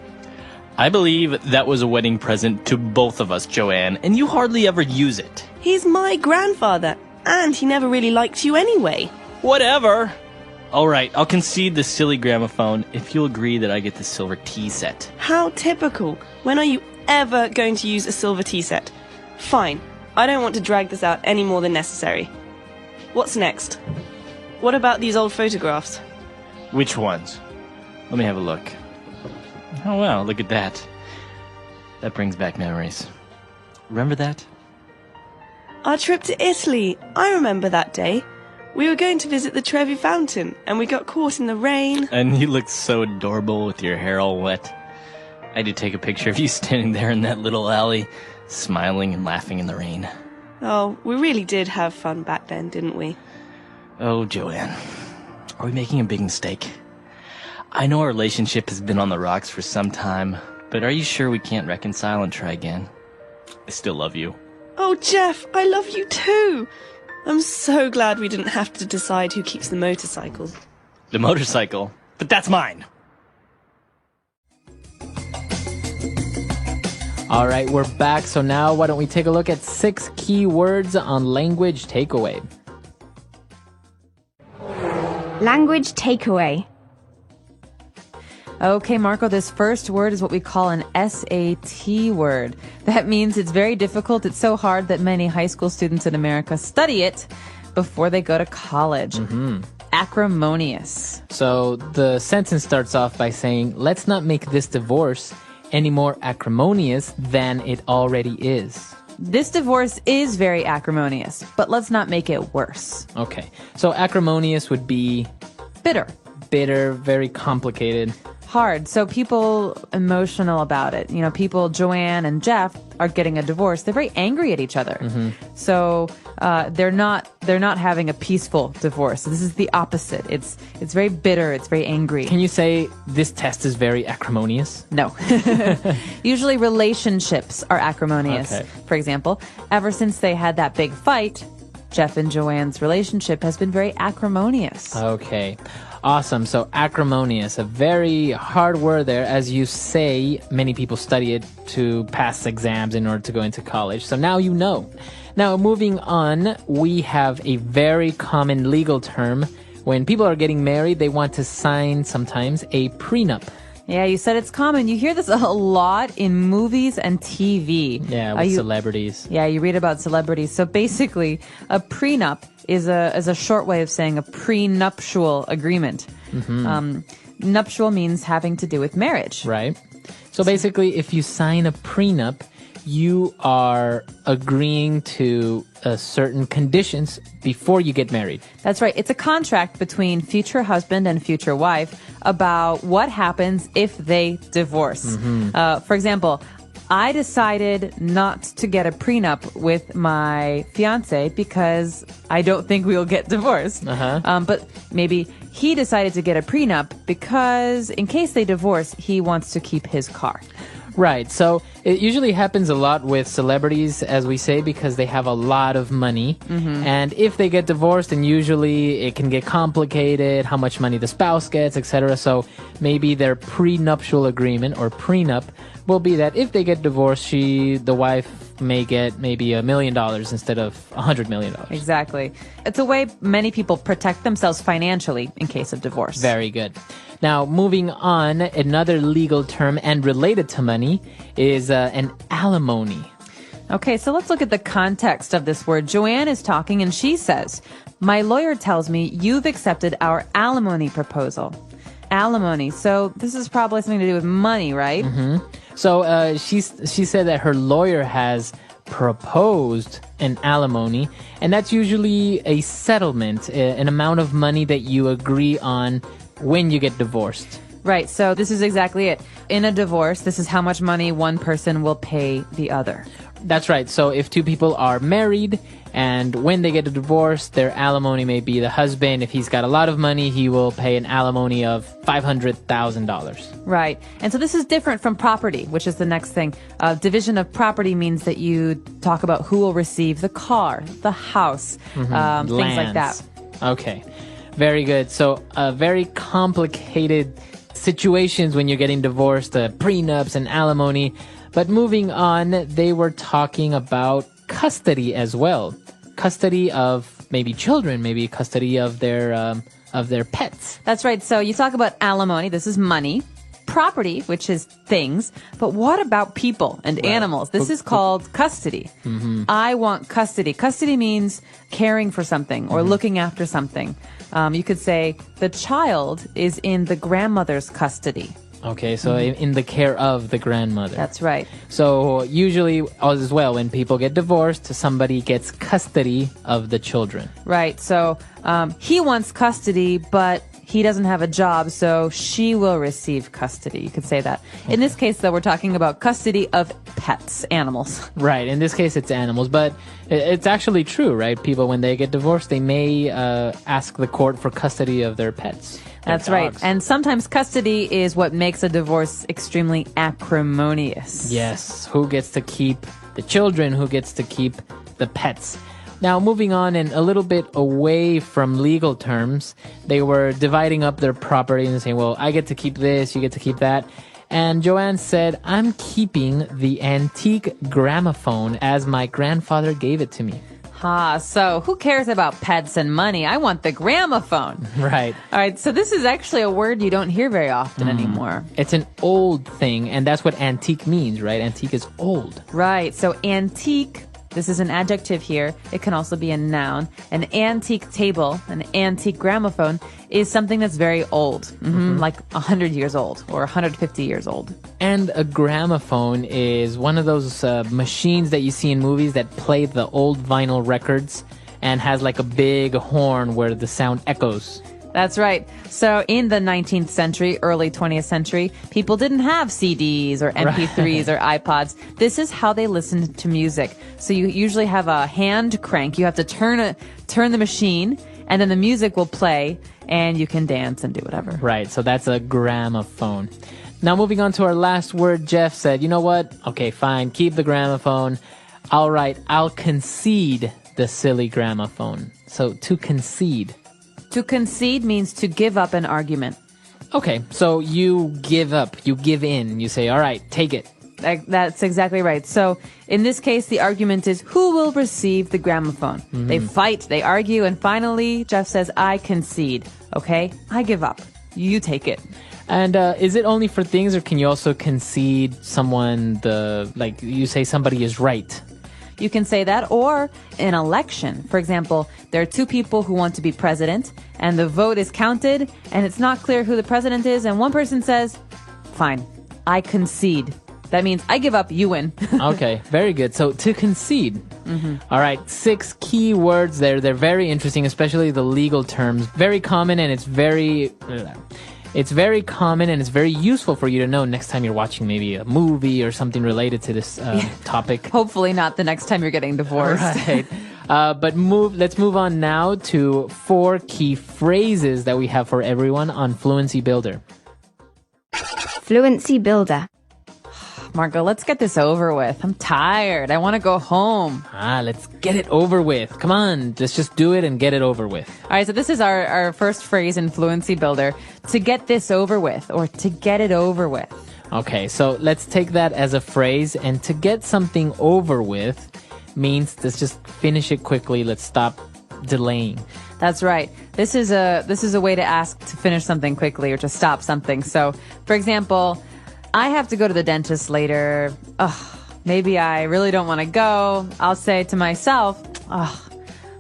I believe that was a wedding present to both of us, Joanne, and you hardly ever use it. He's my grandfather, and he never really liked you anyway. Whatever. Alright, I'll concede the silly gramophone if you'll agree that I get the silver tea set. How typical. When are you ever going to use a silver tea set? Fine. I don't want to drag this out any more than necessary. What's next? What about these old photographs? Which ones? Let me have a look. Oh wow, look at that. That brings back memories. Remember that? Our trip to Italy. I remember that day. We were going to visit the Trevi Fountain, and we got caught in the rain. And you looked so adorable with your hair all wet. I did take a picture of you standing there in that little alley, smiling and laughing in the rain. Oh, we really did have fun back then, didn't we? Oh, Joanne, are we making a big mistake? I know our relationship has been on the rocks for some time, but are you sure we can't reconcile and try again? I still love you. Oh, Jeff, I love you too! I'm so glad we didn't have to decide who keeps the motorcycle. The motorcycle? But that's mine! Alright, we're back. So now why don't we take a look at 6 key words on language takeaway. Language takeaway. Okay, Marco, this first word is what we call an SAT word. That means it's very difficult. It's so hard that many high school students in America study it before they go to college. Mm-hmm. Acrimonious. So the sentence starts off by saying, let's not make this divorce any more acrimonious than it already is. This divorce is very acrimonious, but let's not make it worse. Okay, so acrimonious would be bitter. Bitter, very complicated. hard. So people emotional about it. You know, people, Joanne and Jeff, are getting a divorce. They're very angry at each other. So they're not having a peaceful divorce. This is the opposite. It's very bitter. It's very angry. Can you say this test is very acrimonious? No. Usually relationships are acrimonious. Okay. For example, ever since they had that big fight, Jeff and Joanne's relationship has been very acrimonious. Okay. Awesome. So acrimonious, a very hard word there. As you say, many people study it to pass exams in order to go into college. So now you know. Now, moving on, we have a very common legal term. When people are getting married, they want to sign sometimes a prenup. Yeah, you said it's common. You hear this a lot in movies and TV. Yeah, with celebrities. Yeah, you read about celebrities. So basically, a prenup is a short way of saying a prenuptial agreement. Nuptial means having to do with marriage. Right. So basically, if you sign a prenup, you are agreeing to certain conditions before you get married. That's right. It's a contract between future husband and future wife about what happens if they divorce. For example, I decided not to get a prenup with my fiance because I don't think we'll get divorced. But maybe he decided to get a prenup because in case they divorce, he wants to keep his car. Right. So it usually happens a lot with celebrities, as we say, because they have a lot of money. And if they get divorced, then usually it can get complicated, how much money the spouse gets, etc. So maybe their prenuptial agreement or prenup will be that if they get divorced, the wife may get maybe $1 million instead of $100 million. Exactly. It's a way many people protect themselves financially in case of divorce. Very good. Now, moving on, another legal term and related to money is an alimony. Okay, so let's look at the context of this word. Joanne is talking and she says, "My lawyer tells me you've accepted our alimony proposal." Alimony. So this is probably something to do with money, right? So she said that her lawyer has proposed an alimony, and that's usually a settlement, an amount of money that you agree on when you get divorced. Right, so this is exactly it. In a divorce, this is how much money one person will pay the other. That's right. So if two people are married and when they get a divorce, their alimony may be the husband. If he's got a lot of money, he will pay an alimony of $500,000. Right. And so this is different from property, which is the next thing. Division of property means that you talk about who will receive the car, the house, things like that. Okay. Very good. So very complicated situations when you're getting divorced, prenups and alimony. But moving on, they were talking about custody as well. Custody of maybe children, maybe custody of their pets. That's right. So you talk about alimony. This is money. Property, which is things. But what about people and animals? This is called custody. I want custody. Custody means caring for something or looking after something. You could say the child is in the grandmother's custody. Okay, so in the care of the grandmother. That's right. So usually as well, when people get divorced, somebody gets custody of the children. Right. So he wants custody, but he doesn't have a job, so she will receive custody. You could say that. In this case, though, we're talking about custody of pets, animals. Right. In this case, it's animals, but it's actually true, right? People, when they get divorced, they may ask the court for custody of their pets. That's right. And sometimes custody is what makes a divorce extremely acrimonious. Yes. Who gets to keep the children? Who gets to keep the pets? Now, moving on and a little bit away from legal terms, they were dividing up their property and saying, well, I get to keep this, you get to keep that. And Joanne said, I'm keeping the antique gramophone as my grandfather gave it to me. So who cares about pets and money? I want the gramophone. Right. All right, so this is actually a word you don't hear very often anymore. It's an old thing, and that's what antique means, right? Antique is old. Right, so antique, this is an adjective here. It can also be a noun. An antique table, an antique gramophone, is something that's very old, like 100 years old or 150 years old. And a gramophone is one of those machines that you see in movies that play the old vinyl records and has like a big horn where the sound echoes. That's right. So in the 19th century, early 20th century, people didn't have CDs or MP3s or iPods. This is how they listened to music. So you usually have a hand crank. You have to turn the machine, and then the music will play, and you can dance and do whatever. Right. So that's a gramophone. Now moving on to our last word, Jeff said, you know what? Okay, fine. Keep the gramophone. All right. I'll concede the silly gramophone. So to concede. To concede means to give up an argument. Okay, so you give up, you give in, you say, all right, take it. That's exactly right. So in this case, the argument is who will receive the gramophone. Mm-hmm. They fight, they argue, and finally, Jeff says, I concede. Okay, I give up. You take it. And is it only for things, or can you also concede someone you say somebody is right? You can say that, or an election. For example, there are two people who want to be president, and the vote is counted, and it's not clear who the president is, and one person says, fine, I concede. That means I give up, you win. Okay, very good. So to concede. Mm-hmm. All right, 6 key words there. They're very interesting, especially the legal terms. Very common, and it's very common, and it's very useful for you to know next time you're watching maybe a movie or something related to this topic. Hopefully not the next time you're getting divorced. Right. Let's move on now to 4 key phrases that we have for everyone on Fluency Builder. Fluency Builder. Marco, let's get this over with. I'm tired. I want to go home. Let's get it over with. Come on, let's just do it and get it over with. All right, so this is our first phrase in Fluency Builder. To get this over with, or to get it over with. Okay, so let's take that as a phrase. And to get something over with means let's just finish it quickly. Let's stop delaying. That's right. This is a way to ask to finish something quickly or to stop something. So, for example, I have to go to the dentist later. Maybe I really don't want to go. I'll say to myself,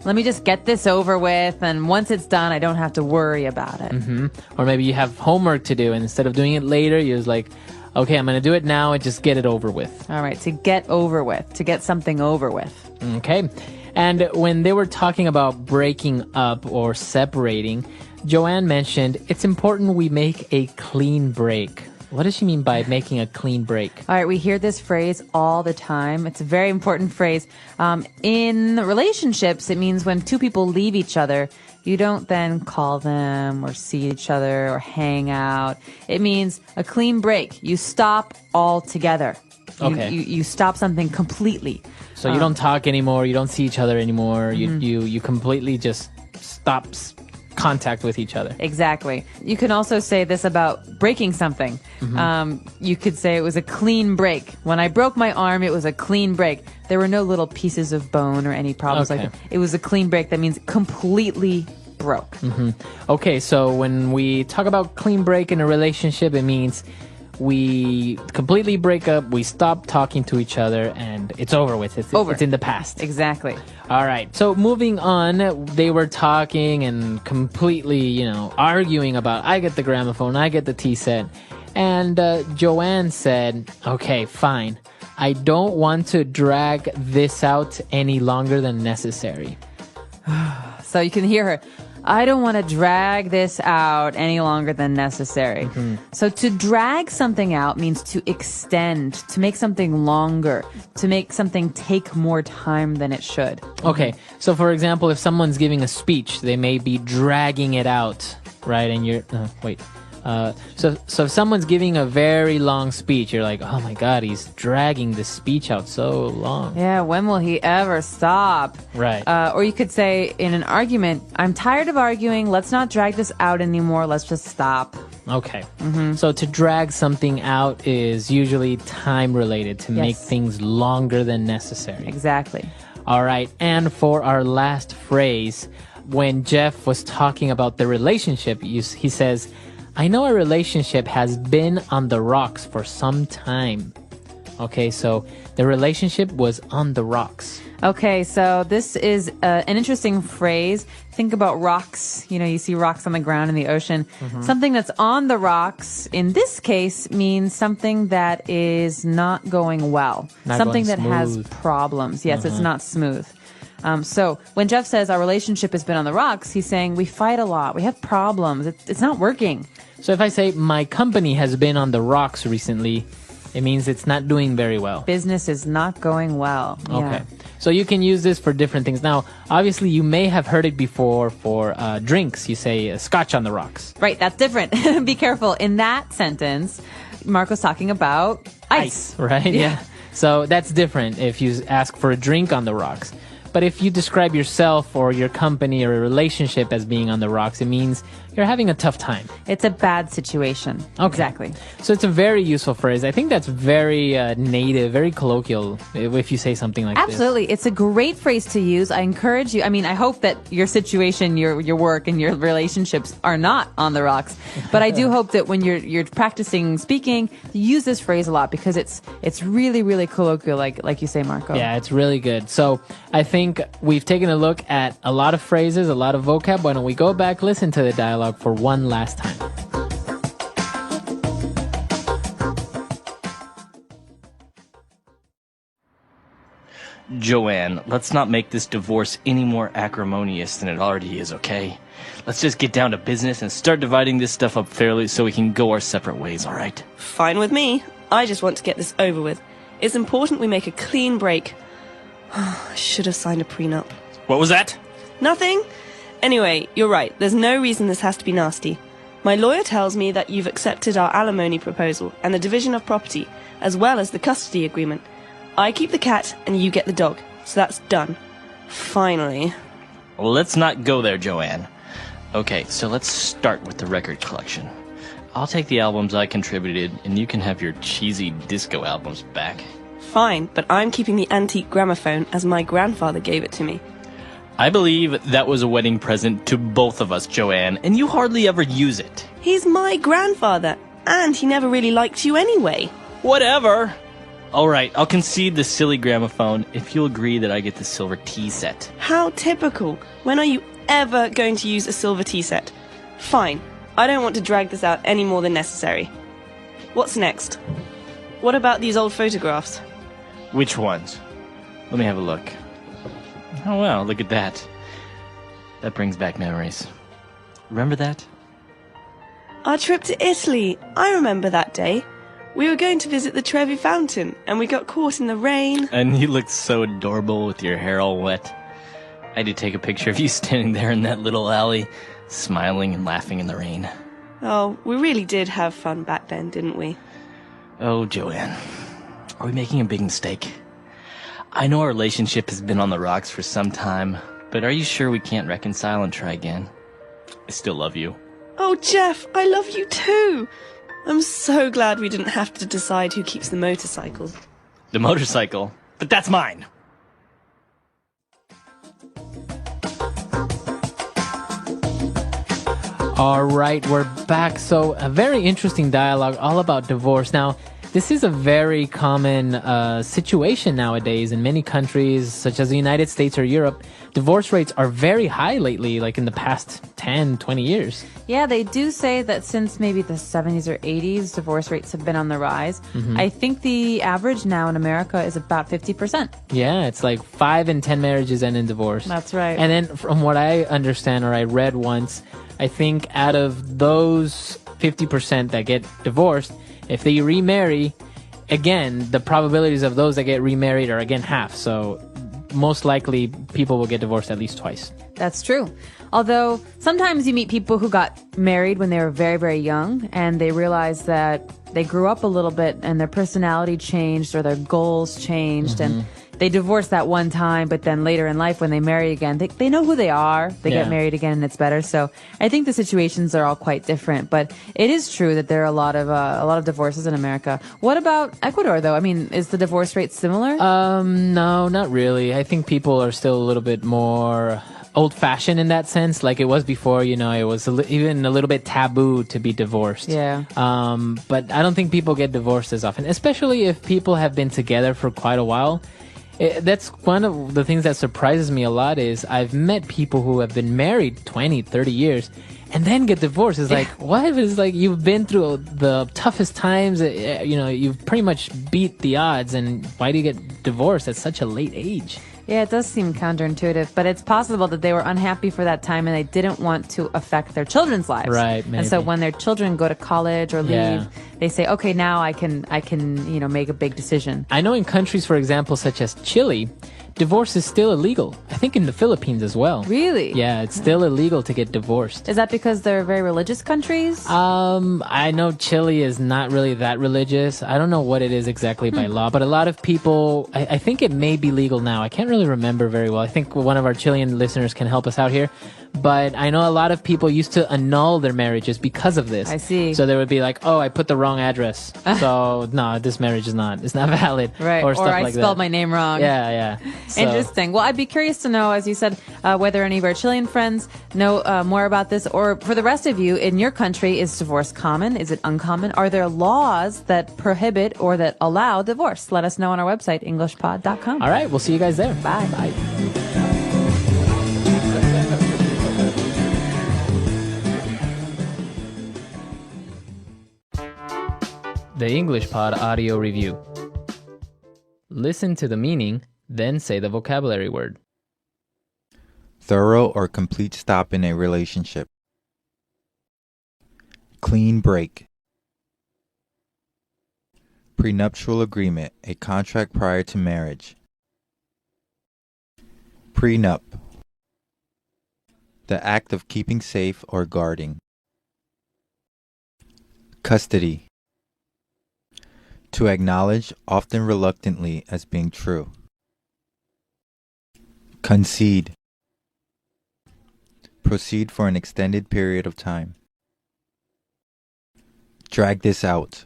let me just get this over with, and once it's done, I don't have to worry about it. Mm-hmm. Or maybe you have homework to do, and instead of doing it later, you're just like, okay, I'm going to do it now and just get it over with. All right, to get over with, to get something over with. Okay. And when they were talking about breaking up or separating, Joanne mentioned it's important we make a clean break. What does she mean by making a clean break? All right, we hear this phrase all the time. It's a very important phrase. In relationships, it means when two people leave each other, you don't then call them or see each other or hang out. It means a clean break. You stop altogether. Okay. You stop something completely. So you don't talk anymore, you don't see each other anymore, mm-hmm. you completely just stop contact with each other. Exactly. You can also say this about breaking something. Mm-hmm. You could say it was a clean break. When I broke my arm, it was a clean break. There were no little pieces of bone or any problems like that. It was a clean break. That means completely broke. Mm-hmm. Okay, so when we talk about clean break in a relationship, it means we completely break up, we stop talking to each other, and it's over with. It's in the past. Exactly. All right. So moving on, they were talking and completely, arguing about, I get the gramophone, I get the tea set. And Joanne said, okay, fine. I don't want to drag this out any longer than necessary. So you can hear her. I don't want to drag this out any longer than necessary. Mm-hmm. So to drag something out means to extend, to make something longer, to make something take more time than it should. Okay. So for example, if someone's giving a speech, they may be dragging it out, right? And you're, So if someone's giving a very long speech, you're like, oh my God, he's dragging the speech out so long. Yeah, when will he ever stop? Right. Or you could say in an argument, I'm tired of arguing. Let's not drag this out anymore. Let's just stop. Okay. Mm-hmm. So to drag something out is usually time related, to make things longer than necessary. Exactly. All right. And for our last phrase, when Jeff was talking about the relationship, he says, I know our relationship has been on the rocks for some time. Okay, so the relationship was on the rocks. Okay, so this is an interesting phrase. Think about rocks. You see rocks on the ground in the ocean. Mm-hmm. Something that's on the rocks, in this case, means something that is not going well. Something that has problems. Yes, It's not smooth. So when Jeff says our relationship has been on the rocks, he's saying we fight a lot. We have problems. It's not working. So if I say my company has been on the rocks recently, it means it's not doing very well. Business is not going well. Okay. So you can use this for different things. Now, obviously, you may have heard it before for drinks. You say scotch on the rocks. Right, that's different. Be careful. In that sentence, Marco's talking about ice. Right? Yeah. So that's different if you ask for a drink on the rocks. But if you describe yourself or your company or a relationship as being on the rocks, it means you're having a tough time. It's a bad situation. Okay. Exactly. So it's a very useful phrase. I think that's very native, very colloquial if you say something like Absolutely. It's a great phrase to use. I encourage you. I mean, I hope that your situation, your work, and your relationships are not on the rocks. But I do hope that when you're practicing speaking, you use this phrase a lot because it's really, really colloquial, like you say, Marco. Yeah, it's really good. So I think we've taken a look at a lot of phrases, a lot of vocab. Why don't we go back, listen to the dialogue for one last time. Joanne, let's not make this divorce any more acrimonious than it already is, okay? Let's just get down to business and start dividing this stuff up fairly so we can go our separate ways, all right? Fine with me. I just want to get this over with. It's important we make a clean break. I should have signed a prenup. What was that? Nothing. Anyway, you're right. There's no reason this has to be nasty. My lawyer tells me that you've accepted our alimony proposal and the division of property, as well as the custody agreement. I keep the cat and you get the dog. So that's done. Finally. Well, let's not go there, Joanne. Okay, so let's start with the record collection. I'll take the albums I contributed, and you can have your cheesy disco albums back. Fine, but I'm keeping the antique gramophone as my grandfather gave it to me. I believe that was a wedding present to both of us, Joanne, and you hardly ever use it. He's my grandfather, and he never really liked you anyway. Whatever. All right, I'll concede the silly gramophone if you'll agree that I get the silver tea set. How typical. When are you ever going to use a silver tea set? Fine. I don't want to drag this out any more than necessary. What's next? What about these old photographs? Which ones? Let me have a look. Oh, wow, look at that. That brings back memories. Remember that? Our trip to Italy. I remember that day. We were going to visit the Trevi Fountain, and we got caught in the rain. And you looked so adorable with your hair all wet. I had to take a picture of you standing there in that little alley, smiling and laughing in the rain. Oh, we really did have fun back then, didn't we? Oh, Joanne, are we making a big mistake? I know our relationship has been on the rocks for some time, but are you sure we can't reconcile and try again? I still love you. Oh, Jeff, I love you too. I'm so glad we didn't have to decide who keeps the motorcycle. The motorcycle? But that's mine! All right, we're back. So a very interesting dialogue all about divorce. Now, this is a very common situation nowadays in many countries, such as the United States or Europe. Divorce rates are very high lately, like in the past 10, 20 years. Yeah, they do say that since maybe the 70s or 80s, divorce rates have been on the rise. Mm-hmm. I think the average now in America is about 50%. Yeah, it's like 5 in 10 marriages end in divorce. That's right. And then from what I understand or I read once, I think out of those 50% that get divorced, if they remarry, again, the probabilities of those that get remarried are again half. So most likely people will get divorced at least twice. That's true. Although sometimes you meet people who got married when they were very, very young and they realize that they grew up a little bit and their personality changed or their goals changed and they divorced that one time, but then later in life when they marry again, they know who they are. They get married again and it's better. So I think the situations are all quite different, but it is true that there are a lot of divorces in America. What about Ecuador though? I mean, is the divorce rate similar? No, not really. I think people are still a little bit more old-fashioned in that sense, like it was before. You know, it was even a little bit taboo to be divorced. Yeah. But I don't think people get divorced as often, especially if people have been together for quite a while. That's one of the things that surprises me a lot is I've met people who have been married 20, 30 years and then get divorced. It's like, what? It's like you've been through the toughest times. You know, you've pretty much beat the odds. And why do you get divorced at such a late age? Yeah, it does seem counterintuitive, but it's possible that they were unhappy for that time and they didn't want to affect their children's lives. Right, maybe. And so when their children go to college or leave, Yeah. they say, okay, now I can, make a big decision. I know in countries, for example, such as Chile, divorce is still illegal. I think in the Philippines as well. Really? Yeah, it's still illegal to get divorced. Is that because they're very religious countries? I know Chile is not really that religious. I don't know what it is exactly by law, but a lot of people, I think it may be legal now. I can't really remember very well. I think one of our Chilean listeners can help us out here. But I know a lot of people used to annul their marriages because of this. I see. So they would be like, oh, I put the wrong address. So no, this marriage is not valid. Right. Or stuff I like spelled that. my name wrong. Yeah. So- Interesting. Well, I'd be curious to know, as you said, whether any of our Chilean friends know more about this, or for the rest of you, in your country, is divorce common? Is it uncommon? Are there laws that prohibit or that allow divorce? Let us know on our website, englishpod.com. All right, we'll see you guys there. Bye. Bye. The English Pod audio review. Listen to the meaning, then say the vocabulary word. Thorough or complete stop in a relationship. Clean break. Prenuptial agreement, a contract prior to marriage. Prenup. The act of keeping safe or guarding. Custody. To acknowledge, often reluctantly, as being true. Concede. Proceed for an extended period of time. Drag this out.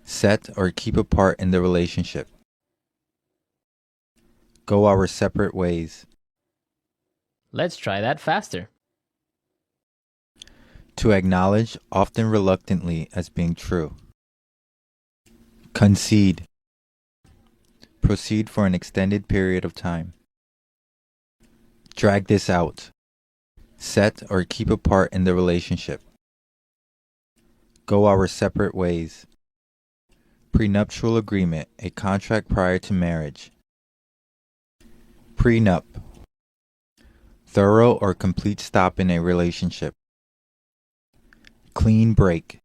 Set or keep apart in the relationship. Go our separate ways. Let's try that faster. To acknowledge, often reluctantly, as being true. Concede. Proceed for an extended period of time. Drag this out. Set or keep apart in the relationship. Go our separate ways. Prenuptial agreement, a contract prior to marriage. Prenup. Thorough or complete stop in a relationship. Clean break.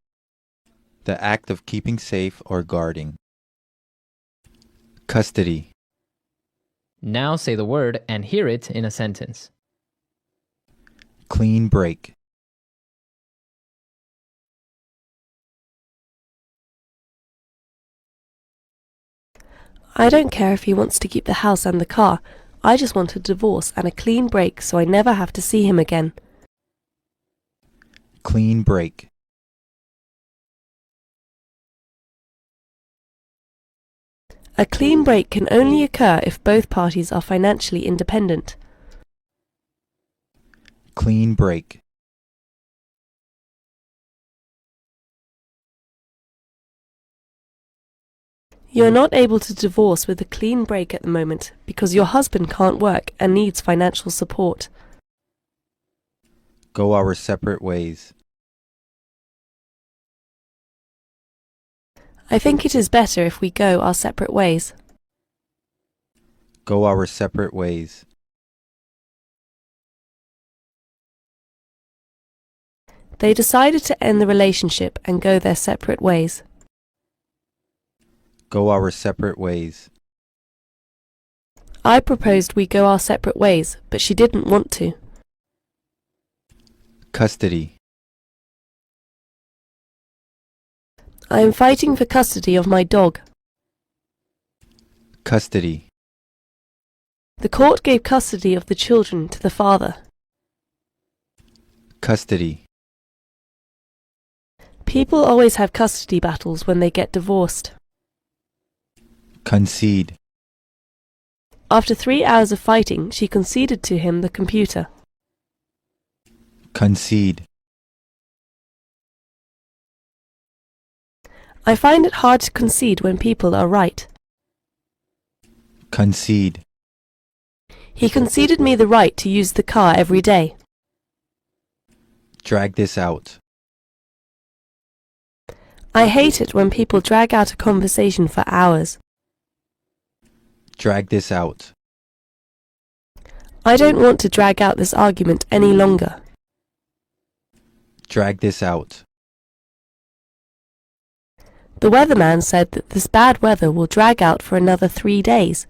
The act of keeping safe or guarding. Custody. Now say the word and hear it in a sentence. Clean break. I don't care if he wants to keep the house and the car. I just want a divorce and a clean break so I never have to see him again. Clean break. A clean break can only occur if both parties are financially independent. Clean break. You're not able to divorce with a clean break at the moment because your husband can't work and needs financial support. Go our separate ways. I think it is better if we go our separate ways. Go our separate ways. They decided to end the relationship and go their separate ways. Go our separate ways. I proposed we go our separate ways, but she didn't want to. Custody. I am fighting for custody of my dog. Custody. The court gave custody of the children to the father. Custody. People always have custody battles when they get divorced. Concede. After 3 hours of fighting, she conceded to him the computer. Concede. I find it hard to concede when people are right. Concede. He conceded me the right to use the car every day. Drag this out. I hate it when people drag out a conversation for hours. Drag this out. I don't want to drag out this argument any longer. Drag this out. The weatherman said that this bad weather will drag out for another 3 days.